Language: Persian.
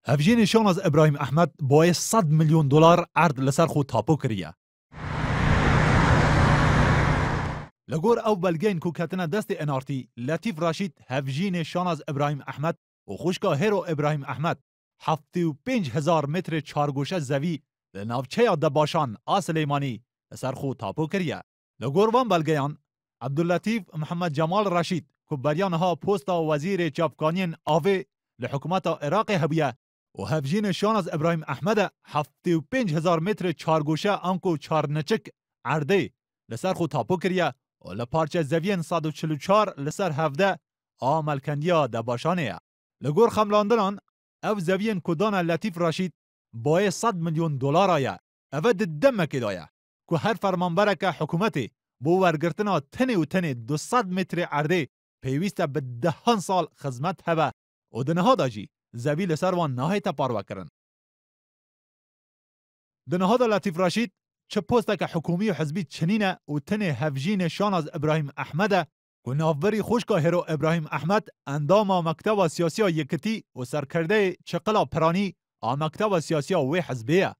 هفجین شاناز ابراهیم احمد با 100 میلیون دلار عرض لسر خود تاپو کریه. لگور او بلگین کو کتنه دست انارتی لطیف راشید هفجین شاناز ابراهیم احمد و خوشکا هیرو ابراهیم احمد 75,000 متر چارگوشه زوی لناوچه دباشان آسلیمانی لسر خود تاپو کریه. لگور وان بلگیان عبداللطیف محمد جمال راشید که بریانها پوستا وزیر چاپکانین آوه لحکومت عراق هبیه و هفجین شاناز ابراهیم احمد 75,000 متر چارگوشه انکو چارنچک عرده لسر خود تاپو کریه و لپارچه زوین 144 لسر 17 آملکندیا دباشانه. لگور خملاندلان او زوین کدان لطیف راشید با 100 میلیون دلار آیا او دمکی دایا که هر فرمانبرک حکومتی بو ورگرتنا تنی و تنی 200 متر عرده پیویست به 10 سال خدمت هبه و دنها داجی زوی لسر وان نهایت پاروا کرن. دنها دا لطیف راشید چه پوستک حکومی و حزبی چنینه و تنی هفجین شاناز ابراهیم احمده که نافبری خوشکا هیرو ابراهیم احمد اندام مکتب سیاسی یکتی و سرکرده چقلا پرانی مکتب سیاسی و حزبیه.